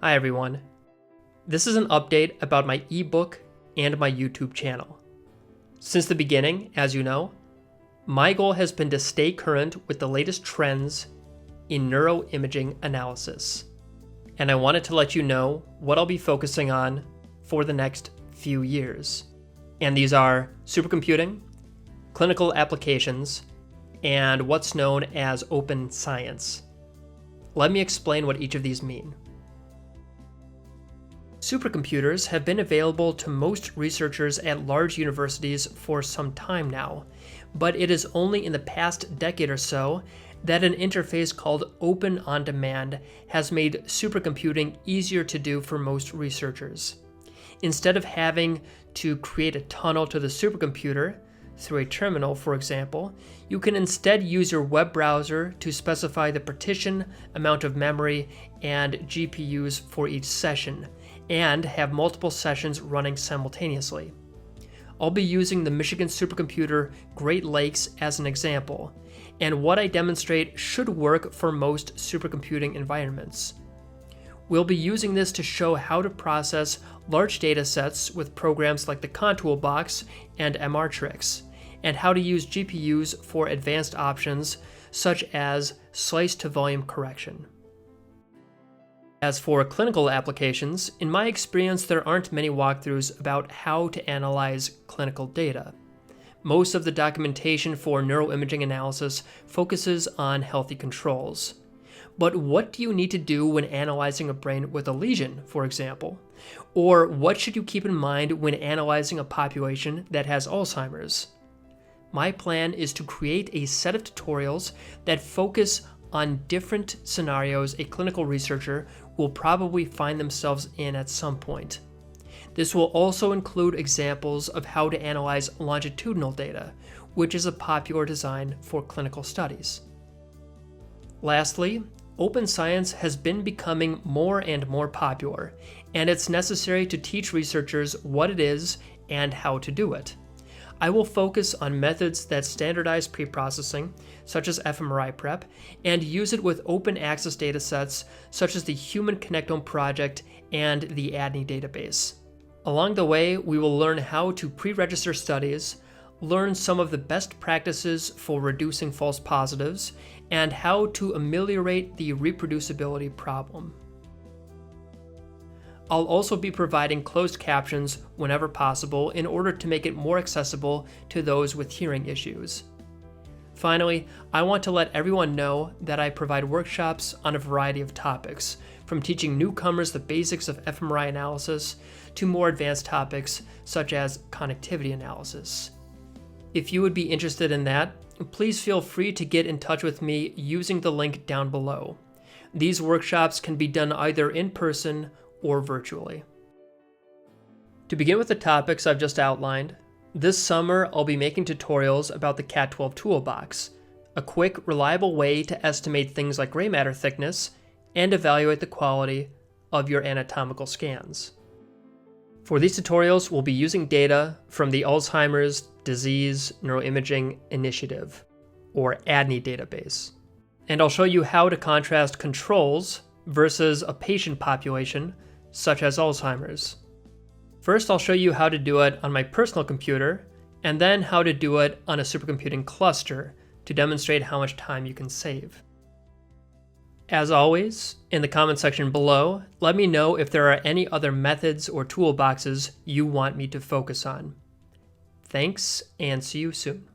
Hi everyone. This is an update about my ebook and my YouTube channel. Since the beginning, as you know, my goal has been to stay current with the latest trends in neuroimaging analysis. And I wanted to let you know what I'll be focusing on for the next few years. And these are supercomputing, clinical applications, and what's known as open science. Let me explain what each of these mean. Supercomputers have been available to most researchers at large universities for some time now, but it is only in the past decade or so that an interface called Open on Demand has made supercomputing easier to do for most researchers. Instead of having to create a tunnel to the supercomputer, through a terminal, for example, you can instead use your web browser to specify the partition, amount of memory, and GPUs for each session, and have multiple sessions running simultaneously. I'll be using the Michigan supercomputer Great Lakes as an example, and what I demonstrate should work for most supercomputing environments. We'll be using this to show how to process large data sets with programs like the toolbox and MRtrix, and how to use GPUs for advanced options such as slice-to-volume correction. As for clinical applications, in my experience there aren't many walkthroughs about how to analyze clinical data. Most of the documentation for neuroimaging analysis focuses on healthy controls. But what do you need to do when analyzing a brain with a lesion, for example? Or what should you keep in mind when analyzing a population that has Alzheimer's? My plan is to create a set of tutorials that focus on different scenarios a clinical researcher will probably find themselves in at some point. This will also include examples of how to analyze longitudinal data, which is a popular design for clinical studies. Lastly, open science has been becoming more and more popular, and it's necessary to teach researchers what it is and how to do it. I will focus on methods that standardize preprocessing, such as fMRI prep, and use it with open access datasets such as the Human Connectome Project and the ADNI database. Along the way, we will learn how to pre-register studies, learn some of the best practices for reducing false positives, and how to ameliorate the reproducibility problem. I'll also be providing closed captions whenever possible in order to make it more accessible to those with hearing issues. Finally, I want to let everyone know that I provide workshops on a variety of topics, from teaching newcomers the basics of fMRI analysis to more advanced topics such as connectivity analysis. If you would be interested in that, please feel free to get in touch with me using the link down below. These workshops can be done either in person or virtually. To begin with the topics I've just outlined, this summer I'll be making tutorials about the Cat12 toolbox, a quick, reliable way to estimate things like gray matter thickness and evaluate the quality of your anatomical scans. For these tutorials, we'll be using data from the Alzheimer's Disease Neuroimaging Initiative, or ADNI database. And I'll show you how to contrast controls versus a patient population, such as Alzheimer's. First, I'll show you how to do it on my personal computer, and then how to do it on a supercomputing cluster to demonstrate how much time you can save. As always, in the comment section below, let me know if there are any other methods or toolboxes you want me to focus on. Thanks, and see you soon.